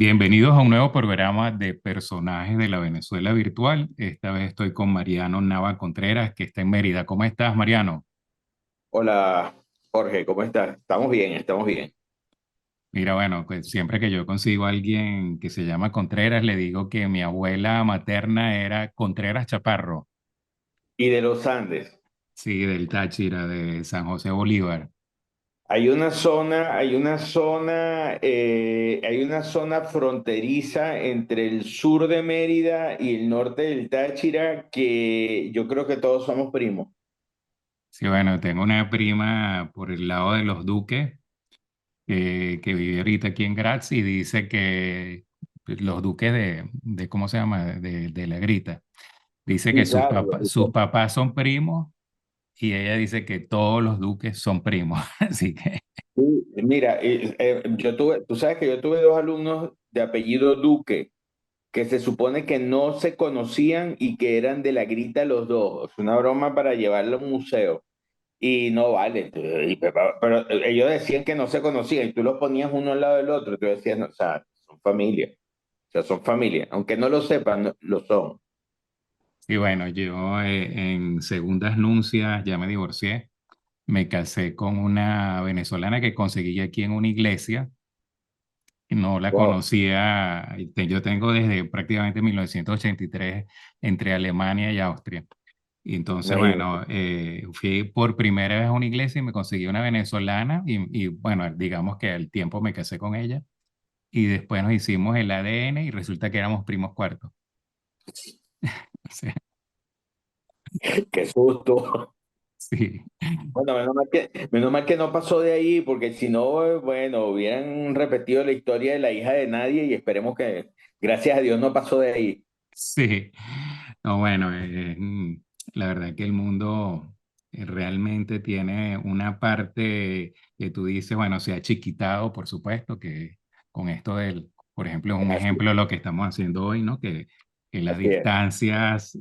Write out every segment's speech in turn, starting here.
Bienvenidos a un nuevo programa de personajes de la Venezuela virtual. Esta vez estoy con Mariano Nava Contreras, que está en Mérida. ¿Cómo estás, Mariano? Hola, Jorge, ¿cómo estás? Estamos bien, estamos bien. Mira, bueno, pues siempre que yo consigo a alguien que se llama Contreras, le digo que mi abuela materna era Contreras Chaparro, Y de los Andes, sí, del Táchira, de San José Bolívar. hay una zona fronteriza entre el sur de Mérida y el norte del Táchira que yo creo que todos somos primos. Sí, bueno, tengo una prima por el lado de los Duques que vive ahorita aquí en Graz y dice que los Duques de ¿cómo se llama? De la Grita. Dice que Sí, claro. sus papás son primos y ella dice que todos los duques son primos. Así que Sí, mira, tú sabes que yo tuve dos alumnos de apellido Duque que se supone que no se conocían y que eran de la Grita los dos. Es una broma para llevarlo a un museo. Y no vale, pero ellos decían que no se conocían y tú los ponías uno al lado del otro, tú decías, no, o sea, son familia, o sea, son familia, aunque no lo sepan, lo son. y bueno, yo en segundas nupcias ya me divorcié. Me casé con una venezolana que conseguí aquí en una iglesia. No la Wow. conocía, yo tengo desde prácticamente 1983 entre Alemania y Austria. Y entonces, Imagínate. bueno, fui por primera vez a una iglesia y me conseguí una venezolana y bueno, digamos que al tiempo me casé con ella. Y después nos hicimos el ADN y resulta que éramos primos cuartos. Sí, Qué susto. sí, Bueno, menos mal que no pasó de ahí, porque si no, bueno, hubieran repetido la historia de la hija de nadie y esperemos que, gracias a Dios, no pasó de ahí. sí. No, bueno, la verdad que el mundo realmente tiene una parte que tú dices, bueno, se ha chiquitado, por supuesto, que con esto del, por ejemplo, es un Así, ejemplo de lo que estamos haciendo hoy, ¿no? Que las así es. distancias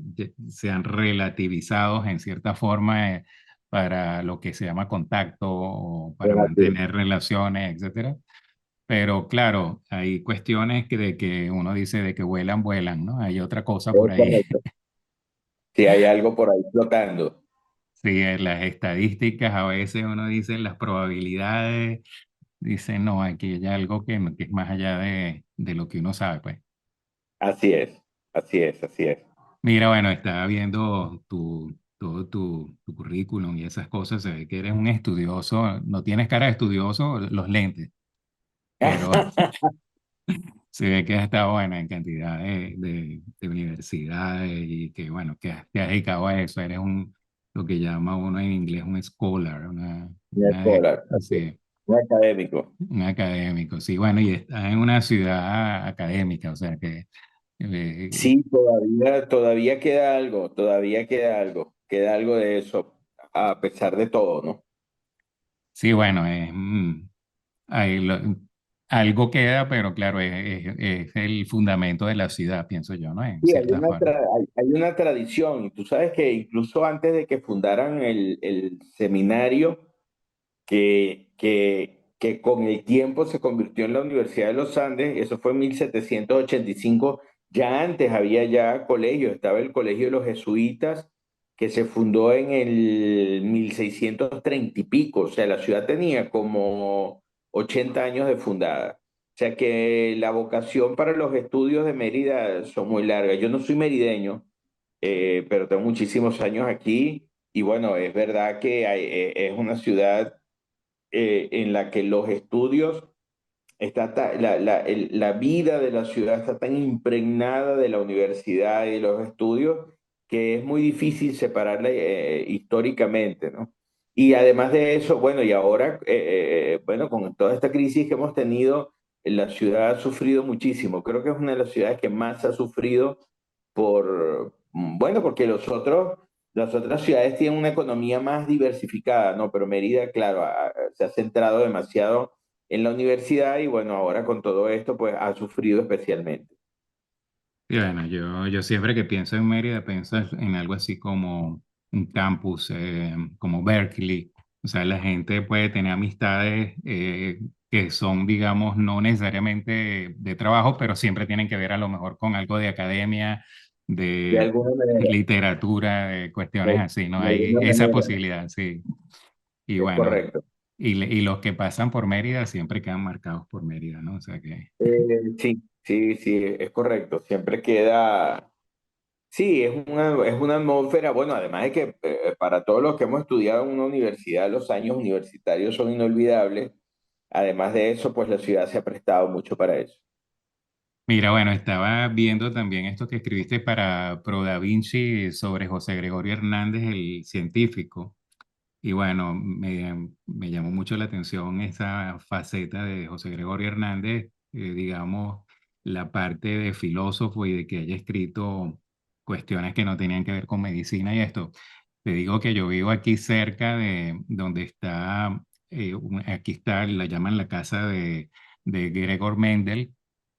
se han relativizado en cierta forma para lo que se llama contacto o Es para así. mantener relaciones, etcétera. Pero claro, hay cuestiones de que uno dice de que vuelan, vuelan, ¿no? Hay otra cosa por Es ahí. correcto. Si hay algo por ahí flotando. Sí, en las estadísticas a veces uno dice las probabilidades, dice no, aquí hay algo que es más allá de lo que uno sabe, pues. Así es, así es, así es. Mira, bueno, estaba viendo todo tu currículum y esas cosas, se ve que eres un estudioso, no tienes cara de estudioso, los lentes, pero se ve que has estado, bueno, en cantidad de universidades y que, bueno, que te has dedicado a eso, eres lo que llama uno en inglés un scholar, Un escolar, así es. sí, Un académico. un académico, sí, bueno, y estás en una ciudad académica, o sea que, eh, Sí, todavía queda algo de eso, a pesar de todo, ¿no? sí, bueno, ahí algo queda, pero claro, es el fundamento de la ciudad, pienso yo, ¿no? En Sí, cierta forma. hay una tradición, y tú sabes que incluso antes de que fundaran el seminario, que con el tiempo se convirtió en la Universidad de los Andes, eso fue en 1785. Ya antes había ya colegios, estaba el Colegio de los Jesuitas, que se fundó en el 1630 y pico, o sea, la ciudad tenía como 80 años de fundada. O sea que la vocación para los estudios de Mérida son muy largas. Yo no soy merideño, pero tengo muchísimos años aquí y bueno, es verdad que es una ciudad en la que los estudios, la vida de la ciudad está tan impregnada de la universidad y de los estudios que es muy difícil separarla históricamente, ¿no? Y además de eso, bueno, y ahora, bueno, con toda esta crisis que hemos tenido, la ciudad ha sufrido muchísimo. Creo que es una de las ciudades que más ha sufrido bueno, porque las otras ciudades tienen una economía más diversificada, ¿no? Pero Mérida, claro, se ha centrado demasiado en la universidad y bueno, ahora con todo esto, pues ha sufrido especialmente. Y bueno, yo siempre que pienso en Mérida, pienso en algo así como un campus, como Berkeley. O sea, la gente puede tener amistades que son, digamos, no necesariamente de trabajo, pero siempre tienen que ver a lo mejor con algo de academia, de de alguna manera, literatura, de cuestiones de, así, ¿no? de Hay alguna esa manera, posibilidad, sí. Y es bueno, correcto. y los que pasan por Mérida siempre quedan marcados por Mérida, ¿no? O sea que, Sí, sí, sí, es correcto. Siempre queda, sí, es una atmósfera, bueno, además de que para todos los que hemos estudiado en una universidad, los años universitarios son inolvidables. Además de eso, pues la ciudad se ha prestado mucho para eso. mira, bueno, estaba viendo también esto que escribiste para Pro Da Vinci sobre José Gregorio Hernández, el científico. Y bueno, me llamó mucho la atención esa faceta de José Gregorio Hernández, digamos, la parte de filósofo y de que haya escrito cuestiones que no tenían que ver con medicina y esto. Te digo que yo vivo aquí cerca de donde está, aquí está, la llaman la casa de Gregor Mendel,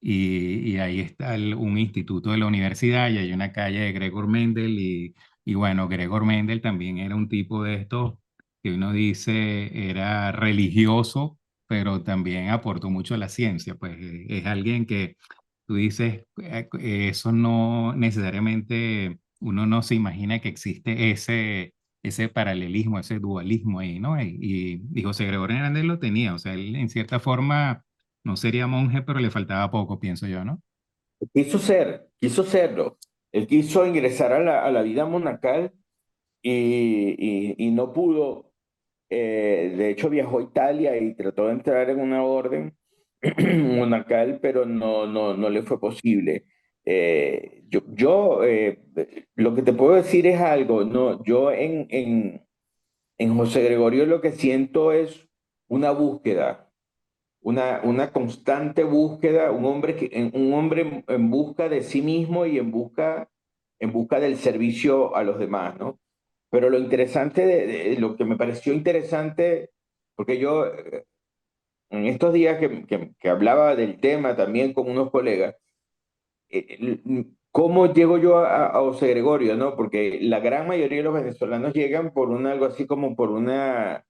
y ahí está un instituto de la universidad y hay una calle de Gregor Mendel y bueno, Gregor Mendel también era un tipo de estos que uno dice era religioso, pero también aportó mucho a la ciencia, pues es alguien que tú dices, eso no necesariamente, uno no se imagina que existe ese paralelismo, ese dualismo ahí, ¿no? Y José Gregorio Hernández lo tenía, o sea, él en cierta forma no sería monje, pero le faltaba poco, pienso yo, ¿no? Quiso serlo. Él quiso ingresar a la vida monacal y no pudo. De hecho, viajó a Italia y trató de entrar en una orden monacal, pero no le fue posible. Lo que te puedo decir es algo, ¿no? En José Gregorio lo que siento es una búsqueda, una constante búsqueda, un hombre en busca de sí mismo y en busca del servicio a los demás, ¿no? Pero lo interesante, lo que me pareció interesante, porque yo en estos días que hablaba del tema también con unos colegas, ¿cómo llego yo a José Gregorio, no? Porque la gran mayoría de los venezolanos llegan por algo así como por una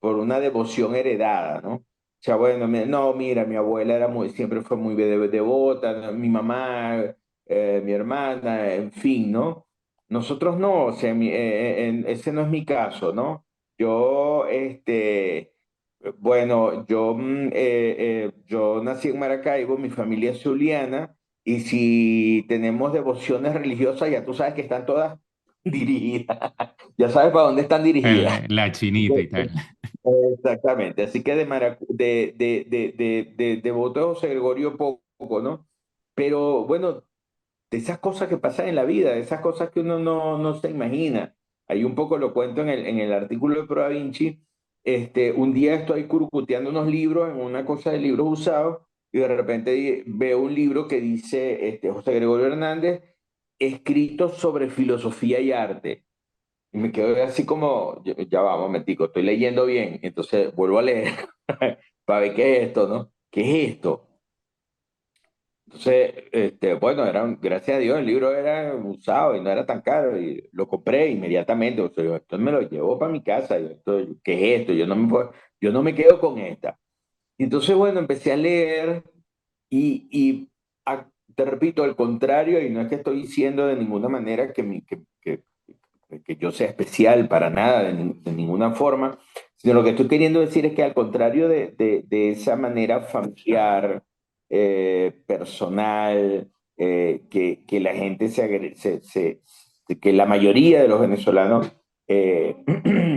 devoción heredada, ¿no? O sea, bueno, no, mira, mi abuela siempre fue muy devota, ¿no? Mi mamá, mi hermana, en fin, ¿no? Nosotros no, o sea, ese no es mi caso, ¿no? Yo, bueno, yo nací en Maracaibo, mi familia es zuliana, y si tenemos devociones religiosas, ya tú sabes que están todas dirigidas, ya sabes para dónde están dirigidas. La chinita y tal. Exactamente, así que de voto de José Gregorio poco, ¿no? Pero bueno, de esas cosas que pasan en la vida, de esas cosas que uno no se imagina. Ahí un poco lo cuento en el artículo de Pro Da Vinci. Un día estoy curucuteando unos libros en una cosa de libros usados y de repente veo un libro que dice José Gregorio Hernández, escrito sobre filosofía y arte. Y me quedo así como, ya va, un momentico, estoy leyendo bien. Entonces vuelvo a leer para ver qué es esto, ¿no? ¿Qué es esto? Entonces, bueno, gracias a Dios el libro era usado y no era tan caro y lo compré inmediatamente. O sea, esto me lo llevo para mi casa. ¿Qué es esto? Yo no me quedo con esta. Y entonces, bueno, empecé a leer y te repito, al contrario, y no es que estoy diciendo de ninguna manera que yo sea especial para nada, de ninguna forma, sino lo que estoy queriendo decir es que al contrario de esa manera familiar, personal, que la gente que la mayoría de los venezolanos,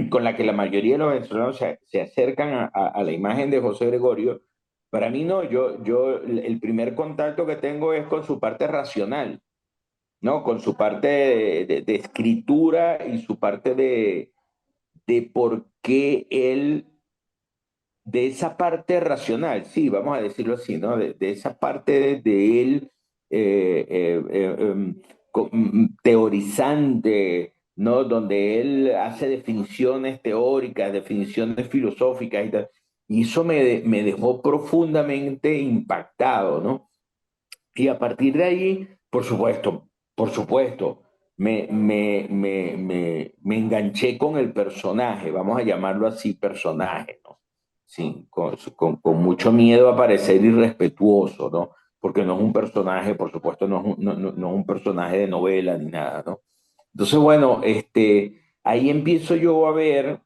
con la que la mayoría de los venezolanos se acercan a la imagen de José Gregorio, para mí no, el primer contacto que tengo es con su parte racional, ¿no? Con su parte de escritura y su parte de por qué él, de esa parte racional, sí, vamos a decirlo así, ¿no? De esa parte de él teorizante, ¿no? Donde él hace definiciones teóricas, definiciones filosóficas y tal. Y eso me dejó profundamente impactado, ¿no? Y a partir de ahí, por supuesto, me enganché con el personaje, vamos a llamarlo así, personaje, ¿no? sí, con mucho miedo a parecer irrespetuoso, ¿no? Porque no es un personaje, por supuesto, no es un personaje de novela ni nada, ¿no? Entonces, bueno, ahí empiezo yo a ver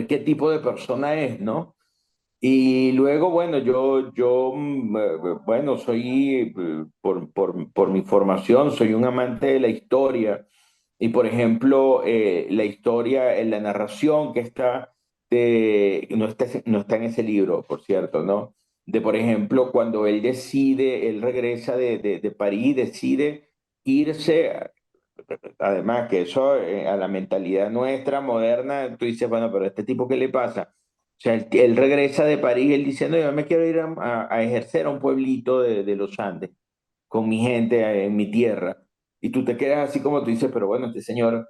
qué tipo de persona es, ¿no? Y luego, bueno, bueno, soy, por mi formación, soy un amante de la historia. Y, por ejemplo, la historia, la narración que no está en ese libro, por cierto, ¿no? De, por ejemplo, cuando él regresa de París, decide irse. Además, que eso a la mentalidad nuestra moderna, tú dices, bueno, pero ¿este tipo qué le pasa? O sea, él regresa de París, él dice, no, yo me quiero ir a ejercer a un pueblito de los Andes, con mi gente en mi tierra. Y tú te quedas así como tú dices, pero bueno, este señor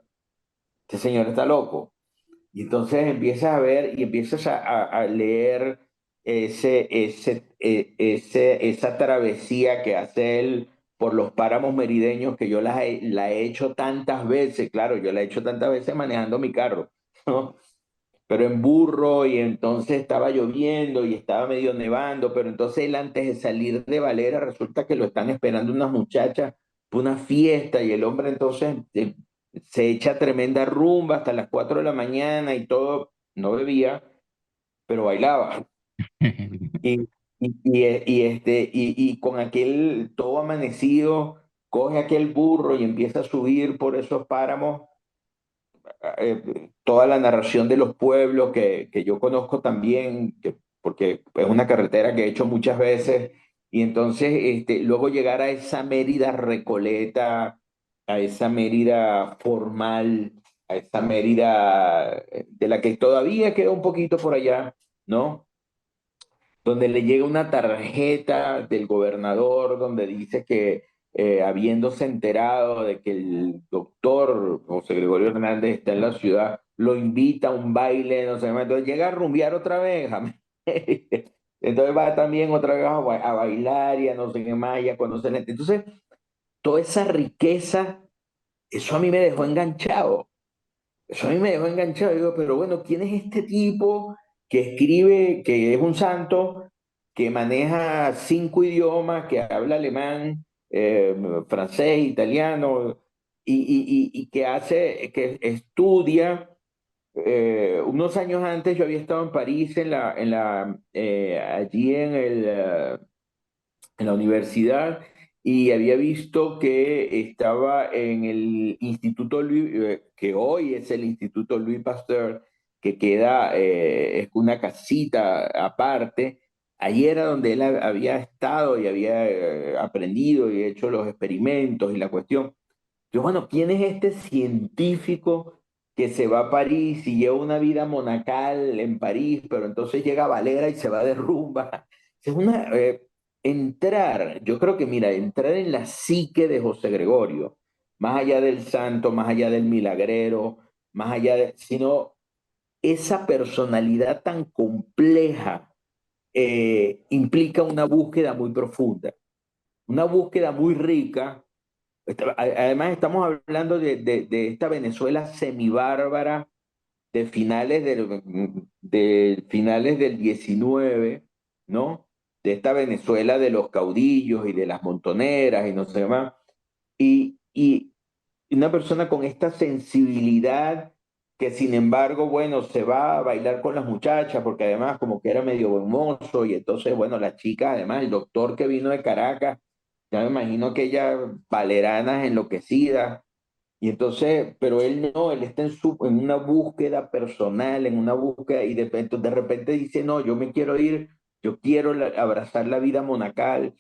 está loco. Y entonces empiezas a ver y empiezas a leer esa travesía que hace él por los páramos merideños, que la he hecho tantas veces, claro, yo la he hecho tantas veces manejando mi carro, ¿no? Pero en burro, y entonces estaba lloviendo y estaba medio nevando, pero entonces él, antes de salir de Valera, resulta que lo están esperando unas muchachas para una fiesta, y el hombre entonces se echa tremenda rumba hasta las 4 de la mañana y todo, no bebía, pero bailaba. Y, y con aquel todo amanecido, coge aquel burro y empieza a subir por esos páramos, toda la narración de los pueblos que yo conozco también, porque es una carretera que he hecho muchas veces, y entonces luego llegar a esa Mérida Recoleta, a esa Mérida formal, a esa Mérida de la que todavía queda un poquito por allá, ¿no? Donde le llega una tarjeta del gobernador donde dice que, habiéndose enterado de que el doctor José Gregorio Hernández está en la ciudad, lo invita a un baile, no sé qué más. Entonces llega a rumbear otra vez. Entonces va también otra vez a bailar y a no sé qué más, y a conocer gente. Entonces, toda esa riqueza, eso a mí me dejó enganchado. Eso a mí me dejó enganchado. Digo, pero bueno, ¿quién es este tipo que escribe, que es un santo, que maneja 5 idiomas, que habla alemán, francés, italiano, y que estudia? Unos años antes yo había estado en París, allí en la universidad, y había visto que estaba en el Instituto que hoy es el Instituto Louis Pasteur, que queda, es una casita aparte. Ahí era donde él había estado y había aprendido y hecho los experimentos y la cuestión. Yo, bueno, ¿quién es este científico que se va a París y lleva una vida monacal en París, pero entonces llega a Valera y se va de rumba? Es entrar, yo creo que, mira, entrar en la psique de José Gregorio, más allá del santo, más allá del milagrero, más allá sino esa personalidad tan compleja, implica una búsqueda muy profunda, una búsqueda muy rica. Además, estamos hablando de esta Venezuela semibárbara de finales del 19, ¿no? De esta Venezuela de los caudillos y de las montoneras y no sé más. Y una persona con esta sensibilidad, que sin embargo, bueno, se va a bailar con las muchachas, porque además como que era medio buen mozo, y entonces, bueno, las chicas, además el doctor que vino de Caracas, ya me imagino que ella valeranas enloquecidas. Y entonces, pero él no, él está en una búsqueda personal, en una búsqueda, y de repente dice, no, yo me quiero ir, yo quiero abrazar la vida monacal.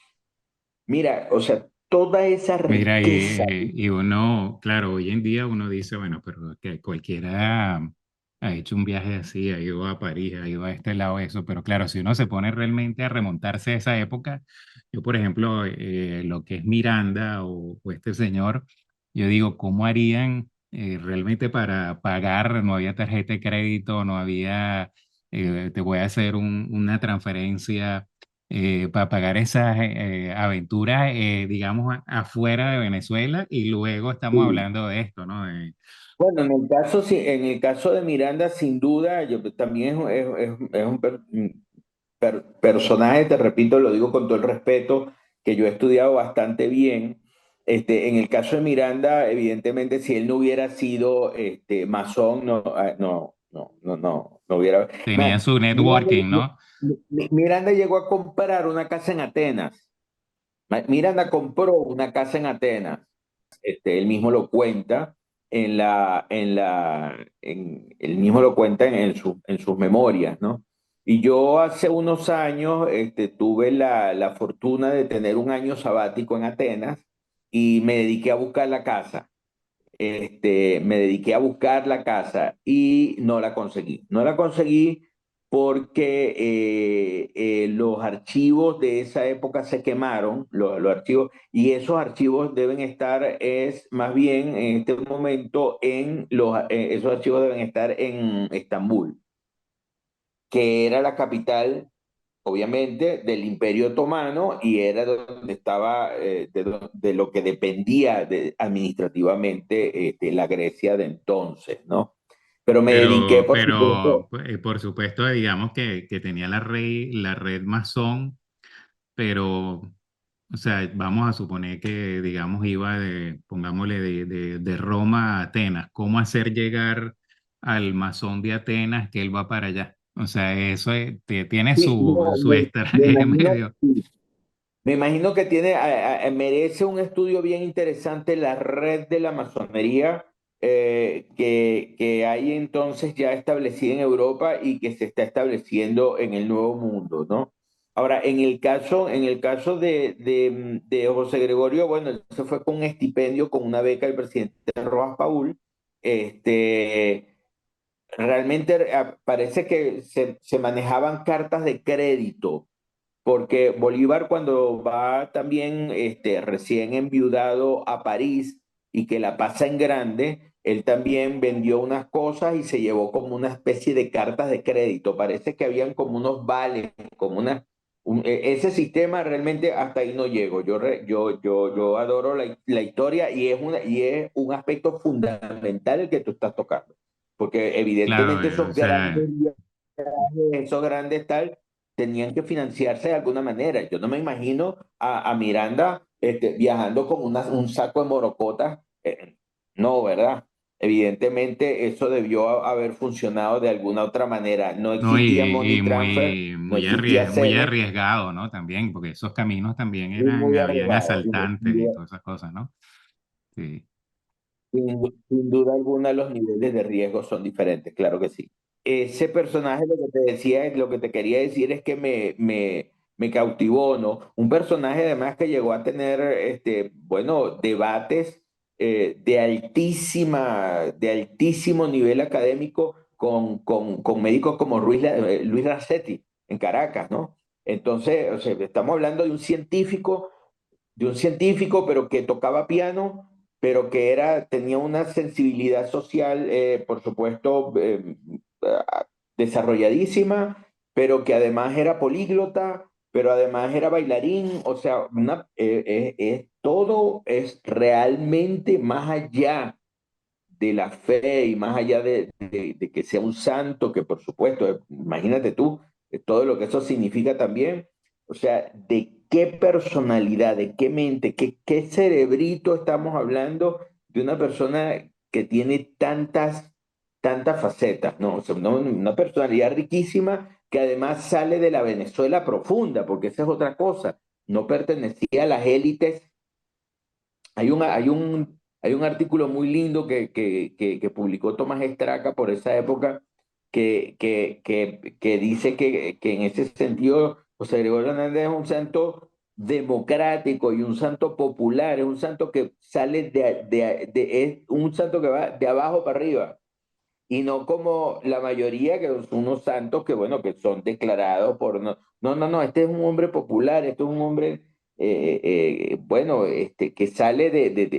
Mira, o sea, toda esa Mira, riqueza. y uno, claro, hoy en día uno dice, bueno, pero que cualquiera ha hecho un viaje así, ha ido a París, ha ido a este lado, eso, pero claro, si uno se pone realmente a remontarse a esa época, yo, por ejemplo, lo que es Miranda o este señor, yo digo, ¿cómo harían realmente para pagar? No había tarjeta de crédito, no había, te voy a hacer una transferencia para pagar esas aventuras, digamos, afuera de Venezuela y luego estamos Sí. hablando de esto, ¿no? Bueno, en el caso, en el caso de Miranda, sin duda, yo también es un personaje, te repito, lo digo con todo el respeto, que yo he estudiado bastante bien. En el caso de Miranda, evidentemente, si él no hubiera sido masón, no hubiera. Tenía Man, su networking, ¿no? Miranda llegó a comprar una casa en Atenas. Miranda compró una casa en Atenas. Él mismo lo cuenta él mismo lo cuenta en sus memorias, ¿no? Y yo hace unos años tuve la fortuna de tener un año sabático en Atenas y me dediqué a buscar la casa. Me dediqué a buscar la casa y no la conseguí. No la conseguí porque los archivos de esa época se quemaron, los archivos, y esos archivos deben estar, es más bien en este momento, esos archivos deben estar en Estambul, que era la capital obviamente, del Imperio Otomano y era donde estaba, de lo que dependía administrativamente la Grecia de entonces, ¿no? Pero me dediqué, por supuesto, Por supuesto, digamos que tenía la red masón, pero, o sea, vamos a suponer que, digamos, iba pongámosle, de Roma a Atenas. ¿Cómo hacer llegar al masón de Atenas que él va para allá? O sea, eso tiene sí, su, no, su estrategia medio. me imagino que merece un estudio bien interesante la red de la masonería que hay entonces ya establecida en Europa y que se está estableciendo en el Nuevo Mundo, ¿no? Ahora, en el caso de José Gregorio, bueno, él se fue con un estipendio, con una beca del presidente Rojas Paul. Este, realmente parece que se manejaban cartas de crédito porque Bolívar cuando va también recién enviudado a París y que la pasa en grande, él también vendió unas cosas y se llevó como una especie de cartas de crédito. Parece que habían como unos vales, como ese sistema realmente hasta ahí no llego. Yo adoro la historia y es un aspecto fundamental el que tú estás tocando. Porque Claro, evidentemente o esos sea, grandes esos grandes tal, tenían que financiarse de alguna manera. Yo no me imagino a Miranda viajando con un saco de morocotas. No, ¿verdad? Evidentemente eso debió haber funcionado de alguna otra manera. No no, existía y Money Transfer, no existía muy Cemex, arriesgado, ¿no? También, porque esos caminos también y muy habían arriesgado. asaltantes y todas esas cosas, ¿no? Sí. Sin duda alguna los niveles de riesgo son diferentes, claro que sí. Ese personaje, lo que te decía, lo que te quería decir es que me cautivó, ¿no? Un personaje además que llegó a tener, bueno, debates de altísimo nivel académico con médicos como Luis Racetti en Caracas, ¿no? Entonces, o sea, estamos hablando de un científico, pero que tocaba piano, pero que tenía una sensibilidad social, por supuesto, desarrolladísima, pero que además era políglota, pero además era bailarín, o sea, todo es realmente más allá de la fe y más allá de que sea un santo, que por supuesto, imagínate tú, todo lo que eso significa también, o sea, de qué personalidad, de qué mente, qué cerebrito estamos hablando de una persona que tiene tantas facetas, ¿no? O sea, una personalidad riquísima que además sale de la Venezuela profunda, porque esa es otra cosa, no pertenecía a las élites. Hay un artículo muy lindo que publicó Tomás Estraca por esa época que dice que en ese sentido José Gregorio Hernández es un santo democrático y un santo popular, es un santo que sale es un santo que va de abajo para arriba y no como la mayoría que son unos santos que, bueno, que son declarados por... No, este es un hombre popular, este es un hombre, bueno, que sale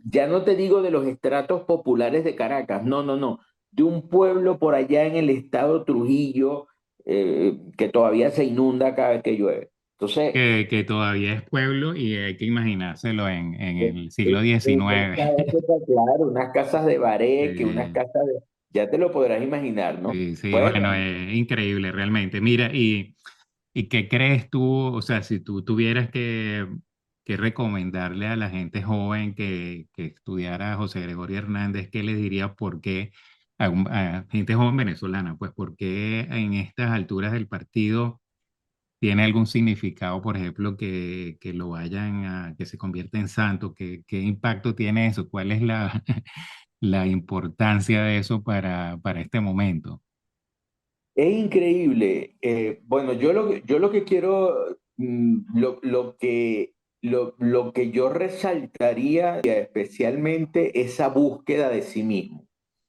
ya no te digo de los estratos populares de Caracas, no, de un pueblo por allá en el estado Trujillo, que todavía se inunda cada vez que llueve. Entonces, que todavía es pueblo y hay que imaginárselo en eh, el siglo en XIX. esta época, claro, unas casas de bareque, unas Sí, casas de... Ya te lo podrás imaginar, ¿no? sí, sí, Bueno, bueno, es increíble realmente. Mira, ¿y qué crees tú? O sea, si tú tuvieras que recomendarle a la gente joven que estudiara a José Gregorio Hernández, ¿qué le dirías por qué a gente joven venezolana? Pues por qué en estas alturas del partido tiene algún significado, por ejemplo, que lo vayan a, que se convierta en santo. ¿Qué impacto tiene eso? ¿Cuál es la, la importancia de eso para este momento? es increíble. Bueno, yo lo que quiero, lo que yo resaltaría especialmente esa búsqueda de sí mismo,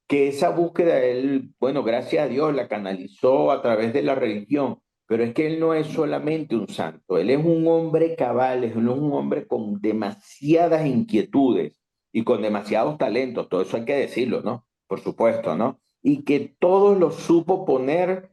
que esa búsqueda él, bueno, gracias a Dios la canalizó a través de la religión, pero es que él no es solamente un santo, él es un hombre cabal, es un hombre con demasiadas inquietudes y con demasiados talentos, todo eso hay que decirlo, ¿no? Por supuesto, ¿no? Y que todos los supo poner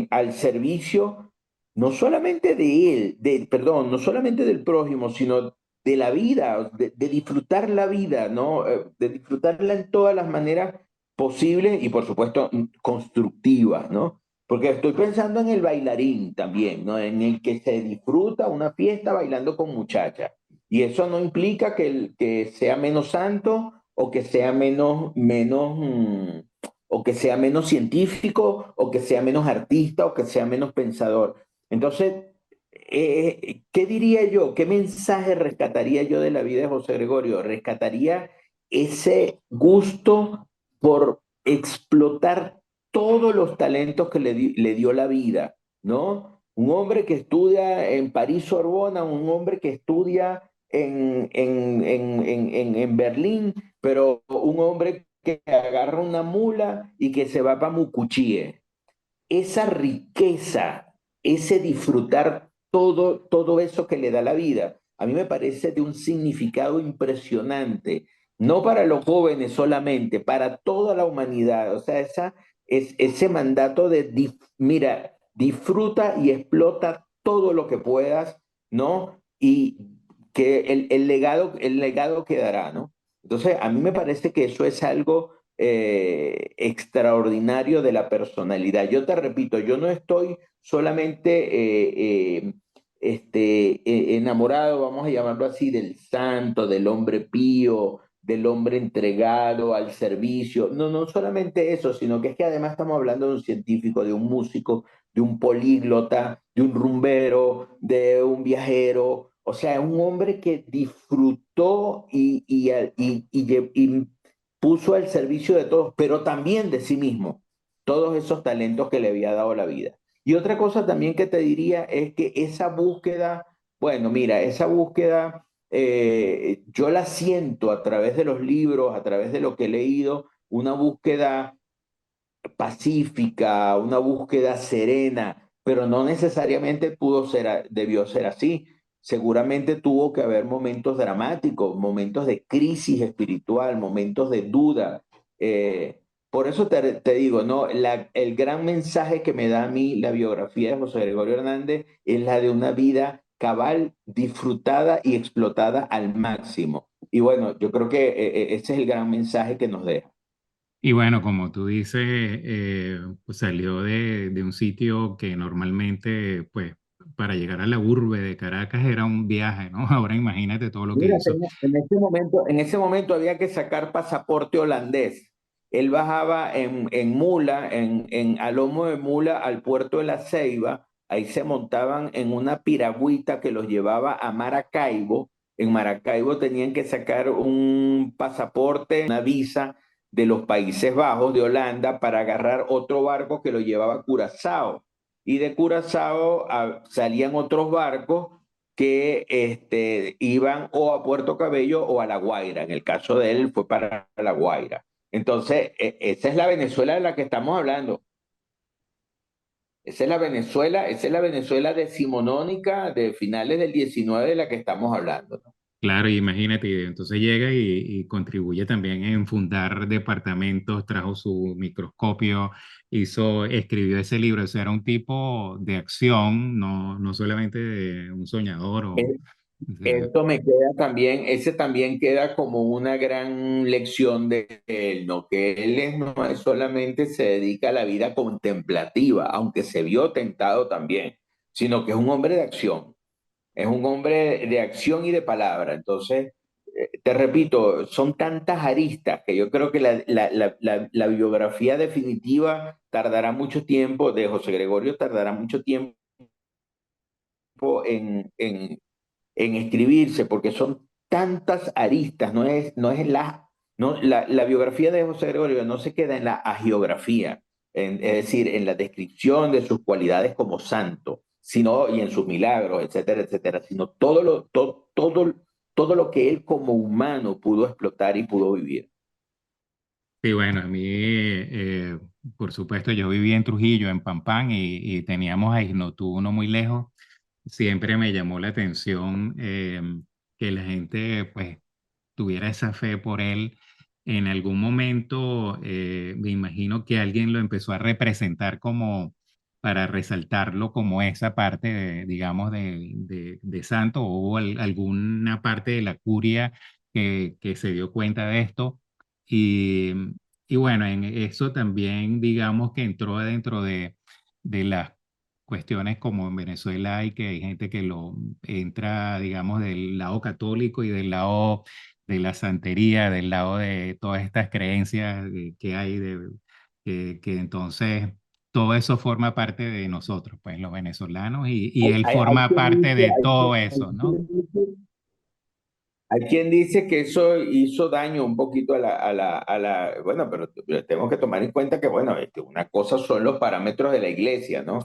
al servicio no solamente de él, perdón, no solamente del prójimo, sino de la vida, de disfrutar la vida, ¿no? De disfrutarla en todas las maneras posibles y por supuesto constructivas, ¿no? Porque estoy pensando en el bailarín también, ¿no? En el que se disfruta una fiesta bailando con muchachas. Y eso no implica que sea menos santo o que sea o que sea menos científico, o que sea menos artista, o que sea menos pensador. Entonces, ¿qué diría yo? ¿Qué mensaje rescataría yo de la vida de José Gregorio? Rescataría ese gusto por explotar todos los talentos que le dio la vida, ¿no? Un hombre que estudia en París Sorbona, un hombre que estudia en Berlín, pero un hombre que agarra una mula y que se va para Mucuchíe. Esa riqueza, ese disfrutar todo eso que le da la vida, a mí me parece de un significado impresionante, no para los jóvenes solamente, para toda la humanidad. O sea, ese mandato de, mira, disfruta y explota todo lo que puedas, ¿no? Y que el legado quedará, ¿no? Entonces, a mí me parece que eso es algo extraordinario de la personalidad. Yo te repito, yo no estoy solamente enamorado, vamos a llamarlo así, del santo, del hombre pío, del hombre entregado al servicio. No, no solamente eso, sino que es que además estamos hablando de un científico, de un músico, de un políglota, de un rumbero, de un viajero. O sea, un hombre que disfrutó y puso al servicio de todos, pero también de sí mismo, todos esos talentos que le había dado la vida. Y otra cosa también que te diría es que esa búsqueda, bueno, mira, esa búsqueda yo la siento a través de los libros, a través de lo que he leído, una búsqueda pacífica, una búsqueda serena, pero no necesariamente debió ser así. Seguramente tuvo que haber momentos dramáticos, momentos de crisis espiritual, momentos de duda. Por eso te digo, ¿no? El gran mensaje que me da a mí la biografía de José Gregorio Hernández es la de una vida cabal, disfrutada y explotada al máximo. Y bueno, yo creo que ese es el gran mensaje que nos deja. Y bueno, como tú dices, pues salió de un sitio que normalmente, pues, para llegar a la urbe de Caracas era un viaje, ¿no? Ahora imagínate todo lo que Mira, hizo. en ese momento había que sacar pasaporte holandés. Él bajaba en mula, a lomo de mula al puerto de La Ceiba. Ahí se montaban en una piragüita que los llevaba a Maracaibo. En Maracaibo tenían que sacar un pasaporte, una visa de los Países Bajos, de Holanda, para agarrar otro barco que lo llevaba a Curazao. Y de Curazao salían otros barcos que iban o a Puerto Cabello o a La Guaira. En el caso de él fue para La Guaira. Entonces, esa es la Venezuela de la que estamos hablando. Esa es la Venezuela decimonónica de finales del 19 de la que estamos hablando, ¿no? Claro, imagínate, y entonces llega y contribuye también en fundar departamentos, trajo su microscopio, escribió ese libro, o sea, era un tipo de acción, no solamente de un soñador o sea, Esto me queda también, ese también queda como una gran lección de él, ¿no? Que no es solamente se dedica a la vida contemplativa, aunque se vio tentado también, sino que es un hombre de acción, es un hombre de acción y de palabra. Entonces, te repito, son tantas aristas que yo creo que la biografía definitiva tardará mucho tiempo, de José Gregorio tardará mucho tiempo en escribirse, porque son tantas aristas, la biografía de José Gregorio no se queda en la agiografía, es decir, en la descripción de sus cualidades como santo, sino, y en sus milagros, etcétera, etcétera, sino todo lo que él como humano pudo explotar y pudo vivir. sí, bueno, a mí, por supuesto, yo vivía en Trujillo, en Pampán, y teníamos a Ignotú, uno muy lejos. Siempre me llamó la atención que la gente, pues, tuviera esa fe por él. En algún momento, me imagino que alguien lo empezó a representar como para resaltarlo como esa parte, digamos, de santo, o hubo alguna parte de la curia que se dio cuenta de esto. Y, y bueno, en eso también, digamos, que entró dentro de las cuestiones como en Venezuela hay que hay gente que lo entra, digamos, del lado católico y del lado de la santería, del lado de todas estas creencias que hay, que entonces todo eso forma parte de nosotros, pues los venezolanos, y él Hay forma quien parte dice, de todo eso, ¿no? hay quien dice que eso hizo daño un poquito bueno, pero tenemos que tomar en cuenta que, bueno, una cosa son los parámetros de la iglesia, ¿no?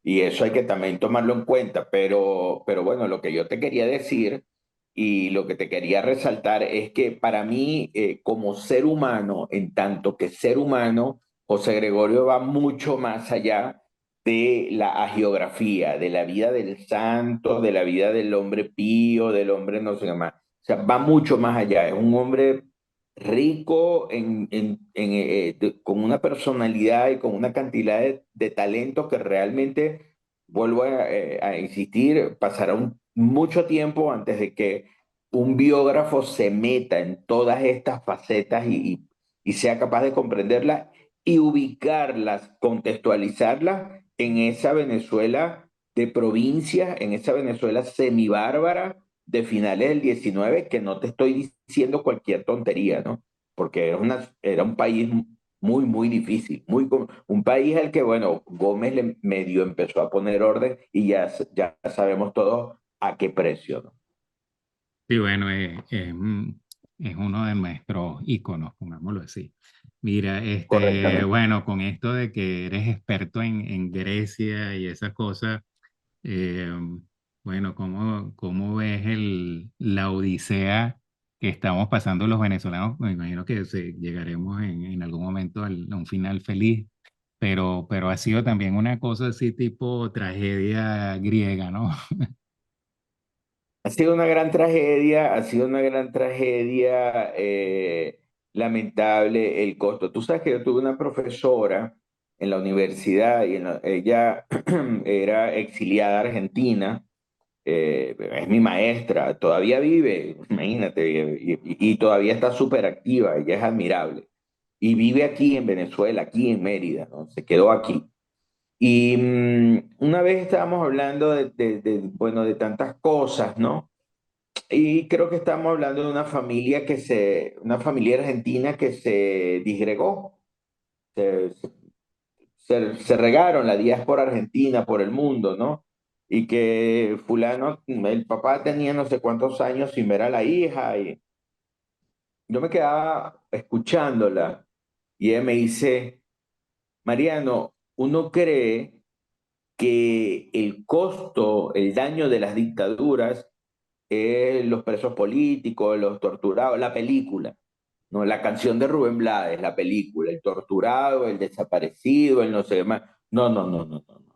Y eso hay que también tomarlo en cuenta. Pero bueno, lo que yo te quería decir y lo que te quería resaltar es que para mí, como ser humano, en tanto que ser humano, José Gregorio va mucho más allá de la agiografía, de la vida del santo, de la vida del hombre pío, del hombre no sé qué más. O sea, va mucho más allá. Es un hombre rico con una personalidad y con una cantidad de talentos que realmente, vuelvo a insistir, pasará mucho tiempo antes de que un biógrafo se meta en todas estas facetas y sea capaz de comprenderlas y ubicarlas, contextualizarlas en esa Venezuela de provincias, en esa Venezuela semibárbara de finales del 19, que no te estoy diciendo cualquier tontería, ¿no? Porque era un país muy, muy difícil, un país al que, bueno, Gómez le medio empezó a poner orden y ya sabemos todos a qué precio, ¿no? Sí, bueno, es uno de nuestros íconos, pongámoslo así. Mira, Correctamente. bueno, con esto de que eres experto en Grecia y esas cosas, Eh, bueno, ¿cómo ves la odisea que estamos pasando los venezolanos? Me imagino que llegaremos en algún momento a un final feliz, pero ha sido también una cosa así tipo tragedia griega, ¿no? Ha sido una gran tragedia, ha sido una gran tragedia, lamentable el costo. Tú sabes que yo tuve una profesora en la universidad y ella era exiliada argentina, es mi maestra, todavía vive, imagínate, y todavía está súper activa, ella es admirable. Y vive aquí en Venezuela, aquí en Mérida, ¿no? Se quedó aquí. Y una vez estábamos hablando bueno, de tantas cosas, ¿no? Y creo que estamos hablando de una familia argentina que se disgregó, se, se regaron la diáspora argentina por el mundo, ¿no? Y que fulano, el papá tenía no sé cuántos años sin ver a la hija y yo me quedaba escuchándola y ella me dice, Mariano, uno cree que el costo, el daño de las dictaduras los presos políticos, los torturados, la película, ¿no? La canción de Rubén Blades, la película, el torturado, el desaparecido, el no sé qué más. No, no, no, no, no, no.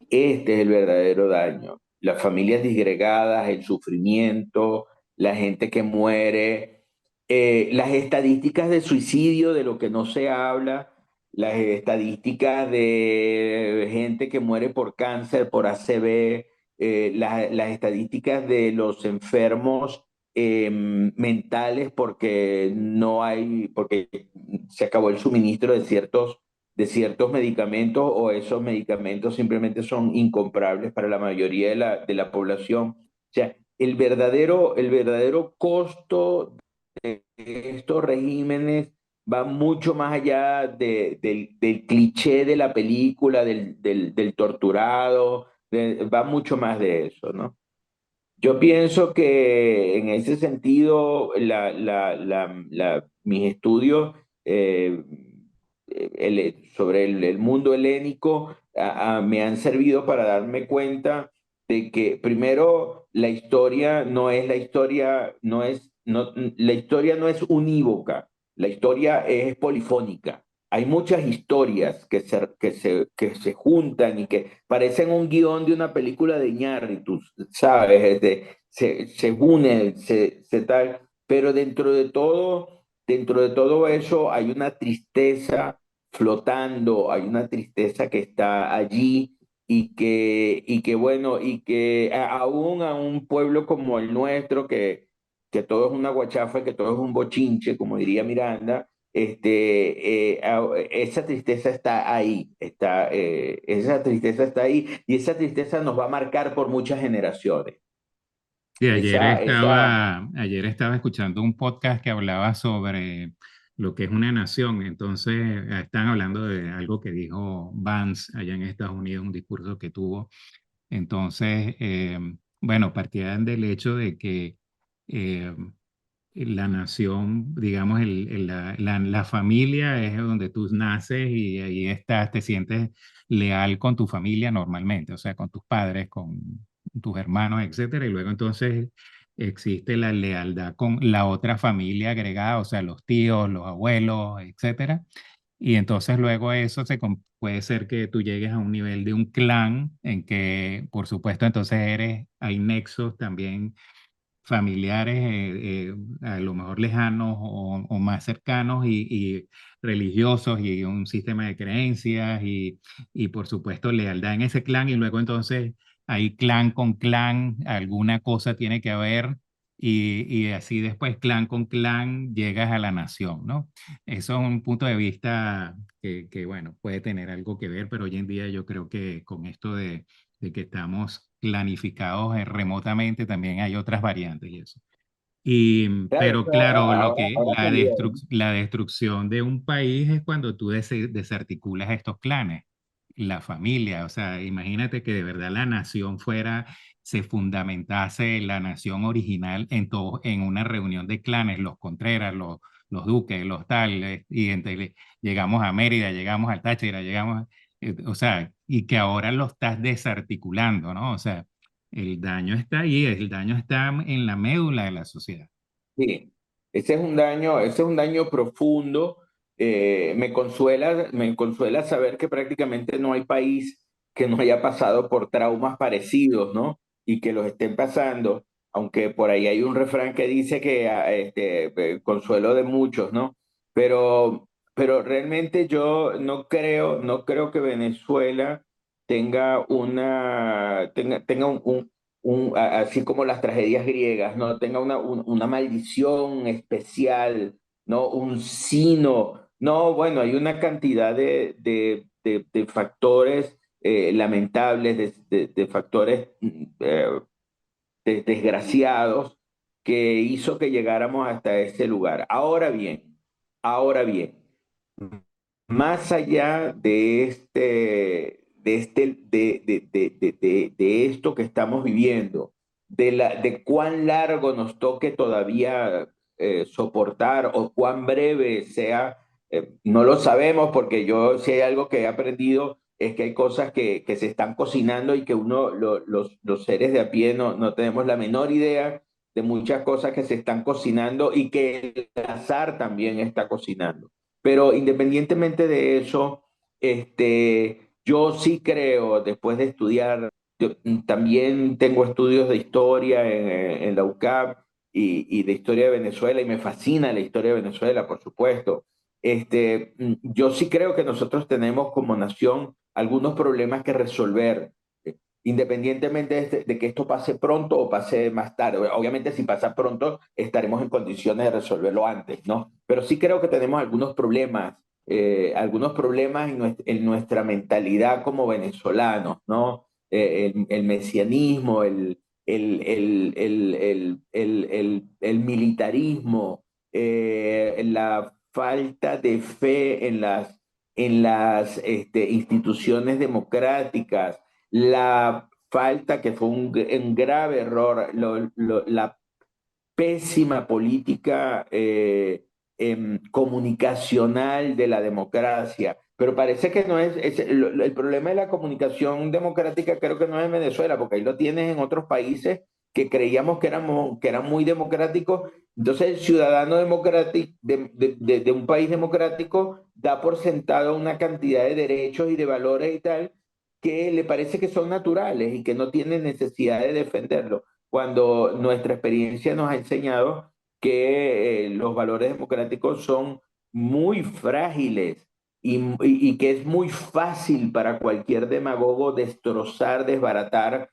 Este es el verdadero daño. Las familias disgregadas, el sufrimiento, la gente que muere, las estadísticas de suicidio, de lo que no se habla, las estadísticas de gente que muere por cáncer, por ACV, las estadísticas de los enfermos mentales porque no hay, porque se acabó el suministro de ciertos medicamentos o esos medicamentos simplemente son incomprables para la mayoría de la población. O sea, el verdadero costo de estos regímenes va mucho más allá del cliché de la película, del torturado, va mucho más de eso, ¿no? Yo pienso que en ese sentido, mis estudios eh, sobre el mundo helénico me han servido para darme cuenta de que primero la historia no es la historia, la historia no es unívoca, la historia es polifónica. Hay muchas historias que se juntan y que parecen un guión de una película de Iñárritu, ¿sabes? Se unen, se tal, pero dentro de todo eso hay una tristeza flotando, hay una tristeza que está allí y que bueno, y que aún a un pueblo como el nuestro, que todo es una guachafa, que todo es un bochinche, como diría Miranda, esa tristeza está ahí, esa tristeza está ahí y esa tristeza nos va a marcar por muchas generaciones. Sí, Esa, ayer estaba escuchando un podcast que hablaba sobre lo que es una nación. Entonces, están hablando de algo que dijo Vance allá en Estados Unidos, un discurso que tuvo. Entonces, bueno, partían del hecho de que eh, la nación, digamos, la familia es donde tú naces y ahí estás, te sientes leal con tu familia normalmente, o sea, con tus padres, con tus hermanos, etcétera. Y luego entonces existe la lealtad con la otra familia agregada, o sea, los tíos, los abuelos, etcétera. Y entonces luego eso puede ser que tú llegues a un nivel de un clan en que, por supuesto, entonces hay nexos también familiares, a lo mejor lejanos o más cercanos y religiosos y un sistema de creencias y por supuesto lealtad en ese clan y luego entonces hay clan con clan, alguna cosa tiene que haber y así después clan con clan llegas a la nación, ¿no? Eso es un punto de vista bueno, puede tener algo que ver, pero hoy en día yo creo que con esto de que estamos planificados remotamente, también hay otras variantes y eso. claro, Pero claro, ahora cambió. la destrucción de un país es cuando tú desarticulas estos clanes, la familia, o sea, imagínate que de verdad la nación se fundamentase la nación original en una reunión de clanes, los Contreras, los Duques, los tales, llegamos a Mérida, llegamos al Táchira, o sea, y que ahora lo estás desarticulando, ¿no? O sea, el daño está ahí, el daño está en la médula de la sociedad. Sí, ese es un daño profundo. Me consuela saber que prácticamente no hay país que no haya pasado por traumas parecidos, ¿no? Y que los estén pasando, aunque por ahí hay un refrán que dice que consuelo de muchos, ¿no? Pero realmente yo no creo que Venezuela tenga así como las tragedias griegas, ¿no? Tenga una maldición especial, ¿no? Un sino. No, bueno, hay una cantidad de factores lamentables, de factores desgraciados que hizo que llegáramos hasta ese lugar. Ahora bien, más allá de esto que estamos viviendo, de cuán largo nos toque todavía soportar o cuán breve sea, no lo sabemos porque yo si hay algo que he aprendido es que hay cosas que se están cocinando y que los seres de a pie no tenemos la menor idea de muchas cosas que se están cocinando y que el azar también está cocinando. Pero independientemente de eso, yo sí creo, después de estudiar, yo también tengo estudios de historia en la UCAP y de historia de Venezuela, y me fascina la historia de Venezuela, por supuesto. Yo sí creo que nosotros tenemos como nación algunos problemas que resolver, independientemente de que esto pase pronto o pase más tarde. Obviamente, si pasa pronto, estaremos en condiciones de resolverlo antes, ¿no? Pero sí creo que tenemos algunos problemas en nuestra mentalidad como venezolanos, ¿no? El mesianismo, el militarismo, la falta de fe en las instituciones democráticas, la falta, que fue un grave error, la pésima política comunicacional de la democracia. Pero parece que no el problema de la comunicación democrática, creo que no es en Venezuela, porque ahí lo tienes en otros países que creíamos que eran muy democráticos. Entonces el ciudadano democrático de un país democrático da por sentado una cantidad de derechos y de valores y tal que le parece que son naturales y que no tiene necesidad de defenderlo, cuando nuestra experiencia nos ha enseñado que los valores democráticos son muy frágiles y que es muy fácil para cualquier demagogo destrozar, desbaratar.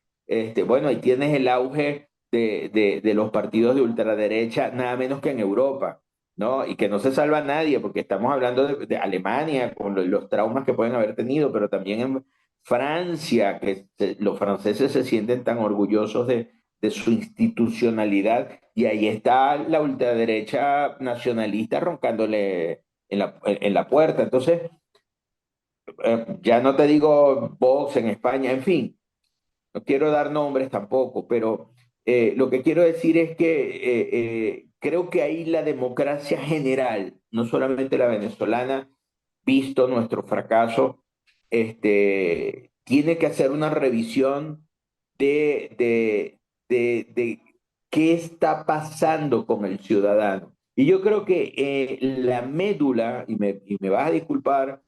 Bueno, ahí tienes el auge de los partidos de ultraderecha, nada menos que en Europa, ¿no? Y que no se salva a nadie, porque estamos hablando de Alemania, con los traumas que pueden haber tenido, pero también en Francia, que los franceses se sienten tan orgullosos de su institucionalidad, y ahí está la ultraderecha nacionalista roncándole en la puerta. Entonces, ya no te digo Vox en España, en fin, no quiero dar nombres tampoco, pero lo que quiero decir es que creo que ahí la democracia general, no solamente la venezolana, visto nuestro fracaso, tiene que hacer una revisión de, de, de qué está pasando con el ciudadano. Y yo creo que la médula, y me vas a disculpar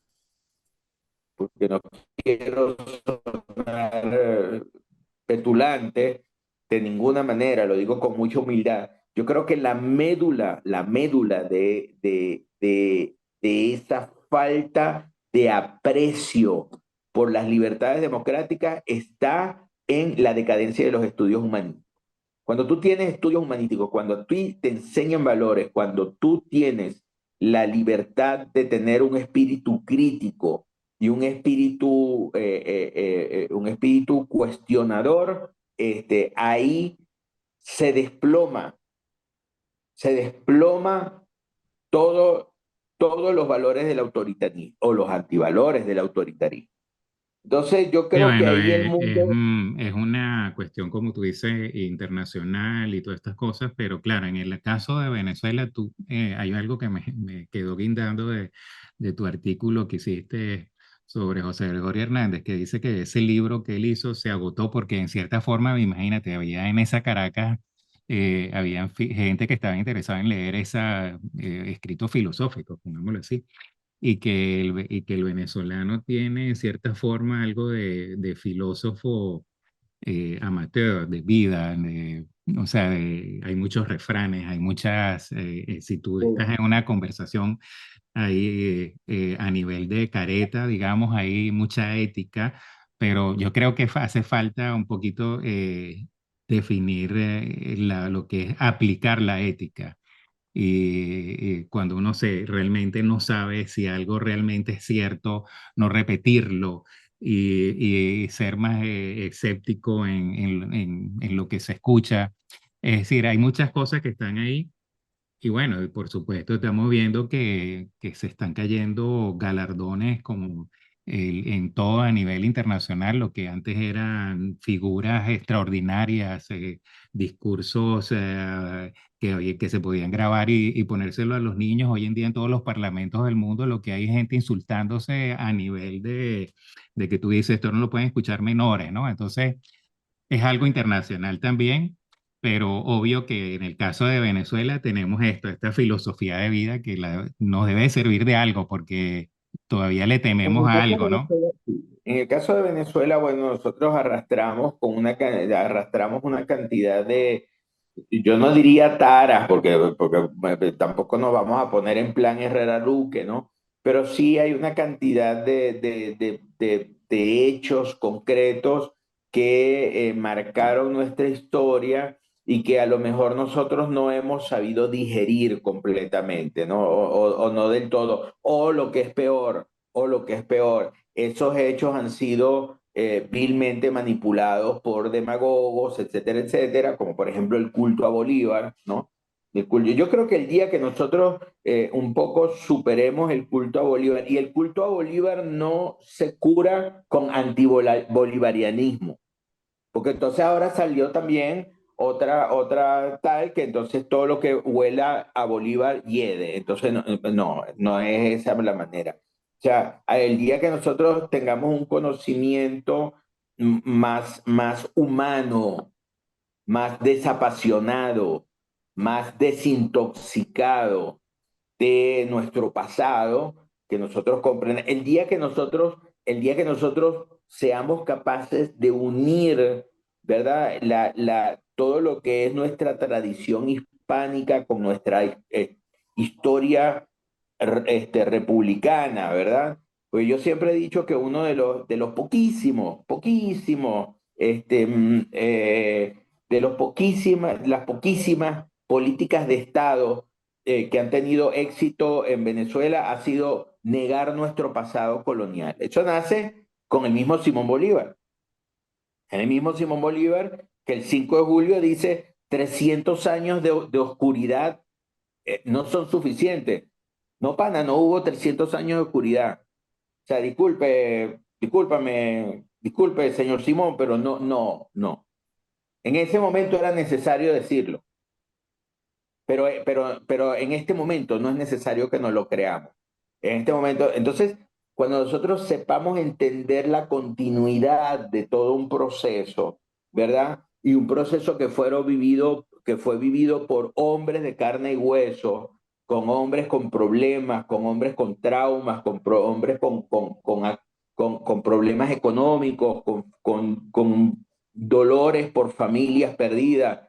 porque no quiero sonar petulante de ninguna manera, lo digo con mucha humildad. Yo creo que la médula de esa falta de aprecio por las libertades democráticas está en la decadencia de los estudios humanísticos. Cuando tú tienes estudios humanísticos, cuando a ti te enseñan valores, cuando tú tienes la libertad de tener un espíritu crítico y un espíritu cuestionador, ahí se desploma, se desploma todo, todos los valores del autoritarismo o los antivalores del autoritarismo. Entonces yo Sí, creo que bueno, ahí el mundo. es una cuestión, como tú dices, internacional y todas estas cosas, pero claro, en el caso de Venezuela, hay algo que me quedó guindando de tu artículo que hiciste sobre José Gregorio Hernández, que dice que ese libro que él hizo se agotó porque en cierta forma, imagínate, había en esa Caracas, había gente que estaba interesada en leer esa, escritos filosóficos, pongámoslo así, y que el venezolano tiene en cierta forma algo de filósofo amateur, de vida, o sea, hay muchos refranes, hay muchas, si tú estás en una conversación ahí a nivel de careta, digamos, hay mucha ética, pero yo creo que hace falta un poquito definir lo que es aplicar la ética y cuando uno realmente no sabe si algo realmente es cierto, no repetirlo y ser más escéptico en lo que se escucha. Es decir, hay muchas cosas que están ahí y bueno, y por supuesto estamos viendo que se están cayendo galardones como en todo a nivel internacional, lo que antes eran figuras extraordinarias, discursos oye, que se podían grabar y ponérselo a los niños. Hoy en día en todos los parlamentos del mundo lo que hay es gente insultándose a nivel de que tú dices, esto no lo pueden escuchar menores, ¿no? Entonces es algo internacional también, pero obvio que en el caso de Venezuela tenemos esta filosofía de vida que nos debe servir de algo porque todavía le En tememos el a caso de algo, ¿no? Venezuela, sí. En el caso de Venezuela, bueno, nosotros arrastramos una cantidad yo no diría taras, porque tampoco nos vamos a poner en plan Herrera Luque, ¿no? Pero sí hay una cantidad de hechos concretos que marcaron nuestra historia y que a lo mejor nosotros no hemos sabido digerir completamente, ¿no? O no del todo. O lo que es peor, esos hechos han sido vilmente manipulados por demagogos, etcétera, etcétera, como por ejemplo el culto a Bolívar, ¿no? Yo creo que el día que nosotros un poco superemos el culto a Bolívar, y el culto a Bolívar no se cura con antibolivarianismo, porque entonces ahora salió también otra tal que entonces todo lo que huela a Bolívar hiede. Entonces no es esa la manera. O sea, el día que nosotros tengamos un conocimiento más humano, más desapasionado, más desintoxicado de nuestro pasado, que nosotros comprendamos, el día que nosotros seamos capaces de unir, ¿verdad? Todo lo que es nuestra tradición hispánica con nuestra historia republicana, ¿verdad? Pues yo siempre he dicho que uno de los poquísimos, las poquísimas políticas de Estado que han tenido éxito en Venezuela ha sido negar nuestro pasado colonial. Eso nace con el mismo Simón Bolívar. En el mismo Simón Bolívar, que el 5 de julio dice 300 años de oscuridad no son suficientes. No, pana, no hubo 300 años de oscuridad. O sea, disculpe, señor Simón, pero no. En ese momento era necesario decirlo, pero en este momento no es necesario que nos lo creamos. En este momento, entonces, cuando nosotros sepamos entender la continuidad de todo un proceso, ¿verdad? Y un proceso que fue vivido por hombres de carne y hueso, con hombres con problemas, con hombres con traumas, hombres con problemas económicos, con dolores por familias perdidas,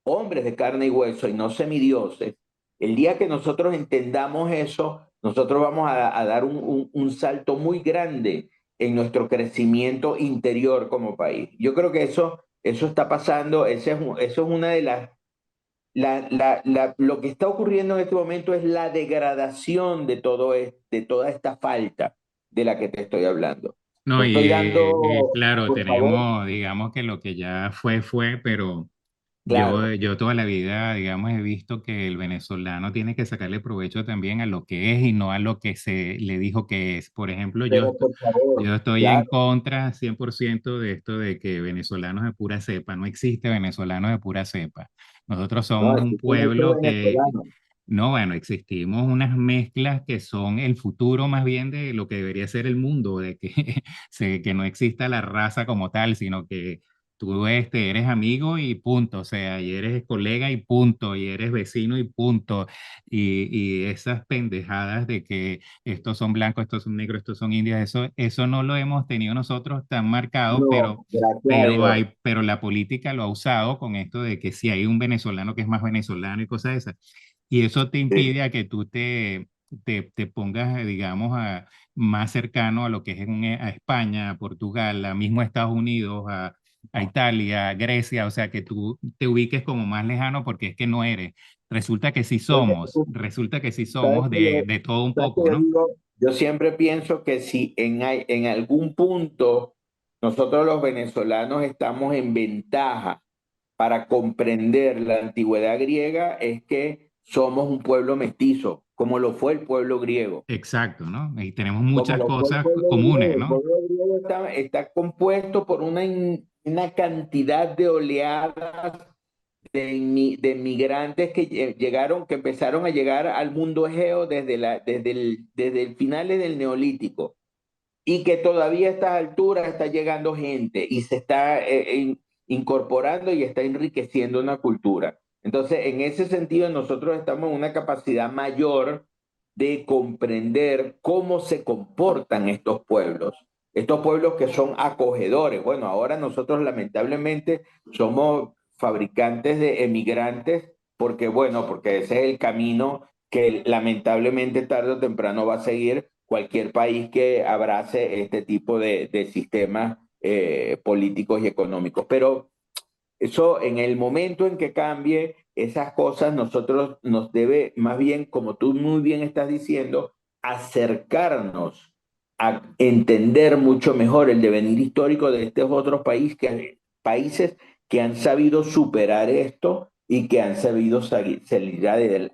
hombres de carne y hueso y no semidioses. El día que nosotros entendamos eso, nosotros vamos a dar un salto muy grande en nuestro crecimiento interior como país. Yo creo que eso está pasando, eso es una de lo que está ocurriendo en este momento es la degradación de toda esta falta de la que te estoy hablando. No, No y estoy dando, claro, por favor, tenemos, digamos que lo que ya fue, fue, pero claro, yo toda la vida, digamos, he visto que el venezolano tiene que sacarle provecho también a lo que es y no a lo que se le dijo que es. Por ejemplo, pero por favor, yo estoy en claro, contra 100% de esto de que venezolanos de pura cepa, no existe venezolanos de pura cepa. Nosotros no, somos un existen muchos pueblo que venezolanos. no, bueno, existimos unas mezclas que son el futuro más bien de lo que debería ser el mundo, de que, que no exista la raza como tal, sino que tú eres amigo y punto, o sea, y eres colega y punto, y eres vecino y punto, y esas pendejadas de que estos son blancos, estos son negros, estos son indios, eso no lo hemos tenido nosotros tan marcado, No, gracias a Dios. pero la política lo ha usado con esto de que si hay un venezolano que es más venezolano y cosas de esas. Y eso te Sí. impide a que tú te pongas, digamos, más cercano a lo que es a España, a Portugal, a mismo Estados Unidos, a Italia, a Grecia, o sea, que tú te ubiques como más lejano porque es que no eres. Porque Resulta que sí sabes somos que yo, de todo un sabes que poco, yo ¿no? digo, yo siempre pienso que si en algún punto nosotros los venezolanos estamos en ventaja para comprender la antigüedad griega, es que somos un pueblo mestizo, como lo fue el pueblo griego. Exacto, ¿no? Y tenemos Como muchas lo fue el cosas pueblo comunes, griego. El ¿no? pueblo griego está compuesto por una cantidad de oleadas de migrantes que llegaron, que empezaron a llegar al mundo Egeo desde el finales del Neolítico y que todavía a estas alturas está llegando gente y se está incorporando y está enriqueciendo una cultura. Entonces, en ese sentido, nosotros estamos en una capacidad mayor de comprender cómo se comportan estos pueblos que son acogedores. Bueno, ahora nosotros lamentablemente somos fabricantes de emigrantes, porque bueno, porque ese es el camino que lamentablemente tarde o temprano va a seguir cualquier país que abrace este tipo de sistemas políticos y económicos. Pero eso, en el momento en que cambie esas cosas, nosotros nos debe, más bien, como tú muy bien estás diciendo, acercarnos a entender mucho mejor el devenir histórico de estos otros países que han sabido superar esto y que han sabido salir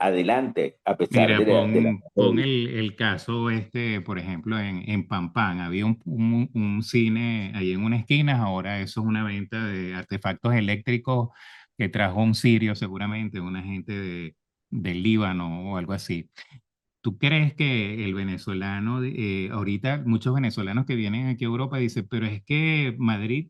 adelante a pesar Mira, de la pon el caso este, por ejemplo, en Pampán. Había un cine ahí en una esquina, ahora eso es una venta de artefactos eléctricos que trajo un sirio seguramente, una gente del Líbano o algo así. ¿Tú crees que el venezolano, ahorita muchos venezolanos que vienen aquí a Europa dicen, pero es que Madrid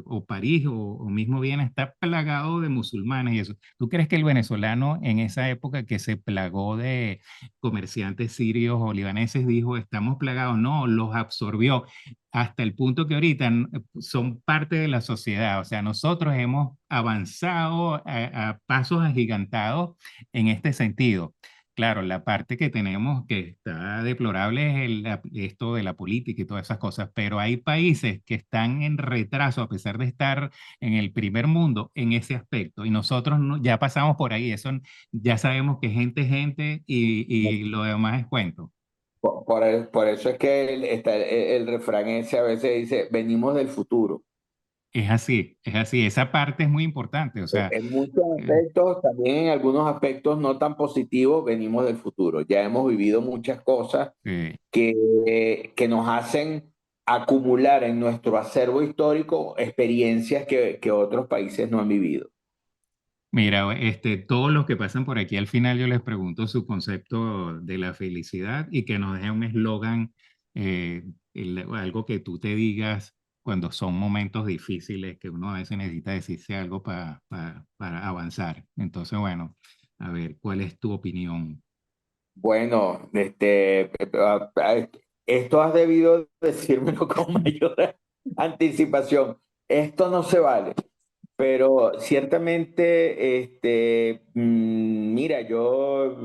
o París o mismo Viena está plagado de musulmanes y eso? ¿Tú crees que el venezolano en esa época que se plagó de comerciantes sirios o libaneses dijo, estamos plagados? No, los absorbió hasta el punto que ahorita son parte de la sociedad. O sea, nosotros hemos avanzado a pasos agigantados en este sentido. Claro, la parte que tenemos que está deplorable es esto de la política y todas esas cosas, pero hay países que están en retraso a pesar de estar en el primer mundo en ese aspecto y nosotros ya pasamos por ahí, eso ya sabemos que gente es gente y lo demás es cuento. por eso es que el refrán ese a veces dice, venimos del futuro. Es así, esa parte es muy importante, o sea, En muchos eh, aspectos, también en algunos aspectos no tan positivos, venimos del futuro. Ya hemos vivido muchas cosas eh, que nos hacen acumular en nuestro acervo histórico experiencias que otros países no han vivido. mira, todos los que pasan por aquí al final yo les pregunto su concepto de la felicidad y que nos deje un eslogan, algo que tú te digas cuando son momentos difíciles que uno a veces necesita decirse algo para avanzar. Entonces, bueno, a ver, ¿cuál es tu opinión? Bueno, esto has debido decírmelo con mayor anticipación. Esto no se vale. Pero ciertamente, mira, yo,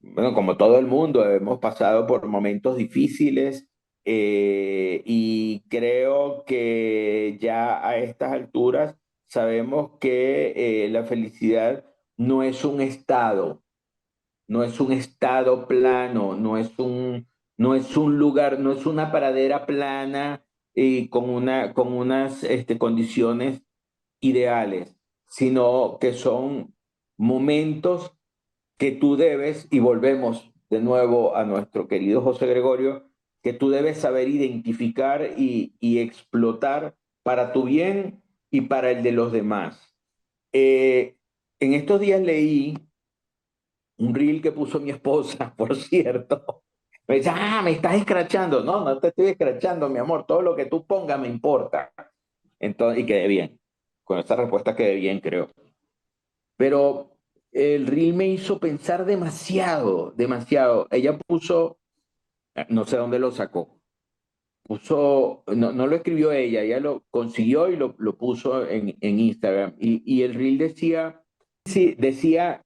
bueno, como todo el mundo, hemos pasado por momentos difíciles y creo que ya a estas alturas sabemos que la felicidad no es un estado, no es un estado plano, no es un lugar, no es una pradera plana y con unas condiciones ideales, sino que son momentos que tú debes, y volvemos de nuevo a nuestro querido José Gregorio, que tú debes saber identificar y explotar para tu bien y para el de los demás. Eh, en estos días leí un reel que puso mi esposa, por cierto. Me dice, me estás escrachando. No, no te estoy escrachando, mi amor. Todo lo que tú pongas me importa. Entonces, y quedé bien. Con esa respuesta quedé bien, creo. Pero el reel me hizo pensar demasiado, demasiado. Ella puso, no sé dónde lo sacó, puso, no, no lo escribió ella lo consiguió y lo puso en Instagram. Y el reel decía, sí, decía,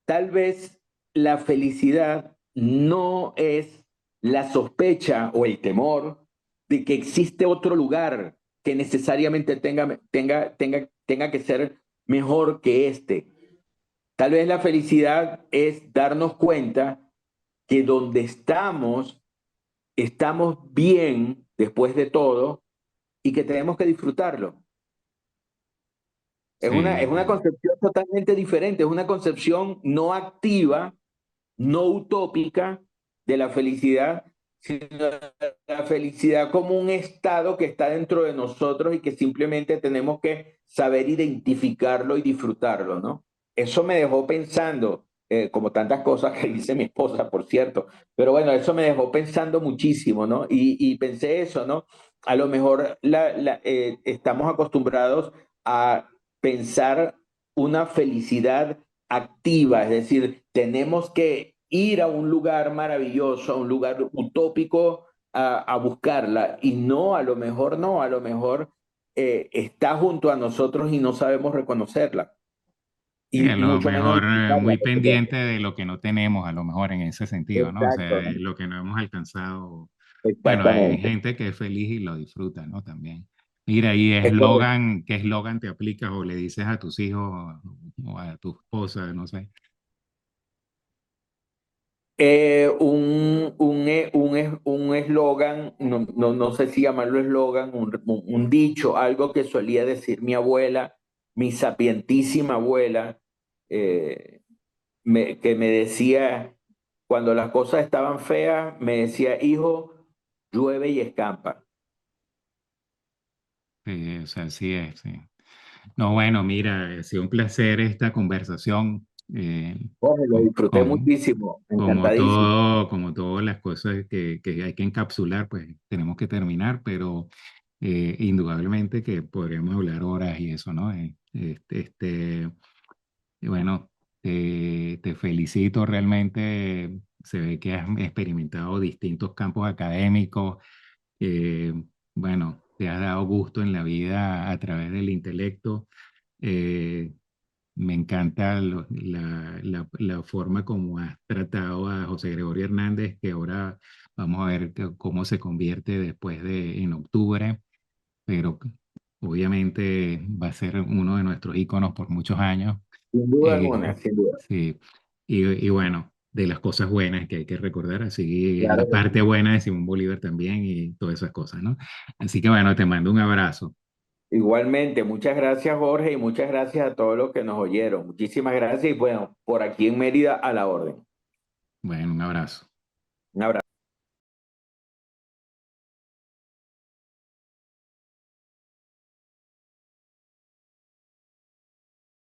tal vez la felicidad no es la sospecha o el temor de que existe otro lugar que necesariamente tenga que ser mejor que este. Tal vez la felicidad es darnos cuenta que donde estamos bien después de todo y que tenemos que disfrutarlo. Es una Sí, concepción totalmente diferente, es una concepción no activa, no utópica de la felicidad, sino la felicidad como un estado que está dentro de nosotros y que simplemente tenemos que saber identificarlo y disfrutarlo, ¿no? Eso me dejó pensando, como tantas cosas que dice mi esposa, por cierto, pero bueno, eso me dejó pensando muchísimo, ¿no? Y pensé eso, ¿no? A lo mejor estamos acostumbrados a pensar una felicidad activa, es decir, tenemos que ir a un lugar maravilloso, a un lugar utópico a buscarla y no, a lo mejor no, a lo mejor está junto a nosotros y no sabemos reconocerla, Sí, a y lo mucho menos mejor disfrutarla, muy por supuesto. pendiente de lo que no tenemos, a lo mejor en ese sentido, ¿no? O Exacto, sea, ¿no? lo que no hemos alcanzado. Bueno, hay Exactamente. gente que es feliz y lo disfruta, ¿no? También. Mira, y Es correcto. ¿qué eslogan te aplicas o le dices a tus hijos o a tu esposa, no sé? Un eslogan, no sé si llamarlo eslogan, un dicho, algo que solía decir mi abuela, mi sapientísima abuela, eh, que me decía, cuando las cosas estaban feas, me decía, hijo, llueve y escampa. Sí, o sea, así es, sí. No, bueno, mira, ha sido un placer esta conversación. Jorge, lo Com- disfruté com- muchísimo, encantadísimo. como todas las cosas que hay que encapsular, pues tenemos que terminar, pero indudablemente que podríamos hablar horas y eso, ¿no? Y bueno, te felicito realmente. Se ve que has experimentado distintos campos académicos. eh, bueno, te has dado gusto en la vida a través del intelecto. Eh, Me encanta la forma como has tratado a José Gregorio Hernández, que ahora vamos a ver cómo se convierte después en octubre, pero obviamente va a ser uno de nuestros íconos por muchos años. Sin duda alguna, Eh, sin duda. sí, y bueno, de las cosas buenas que hay que recordar, así Claro la que parte sí. buena de Simón Bolívar también y todas esas cosas, ¿no? Así que bueno, te mando un abrazo. Igualmente, muchas gracias Jorge y muchas gracias a todos los que nos oyeron. Muchísimas gracias y bueno, por aquí en Mérida a la orden. Bueno, un abrazo. Un abrazo.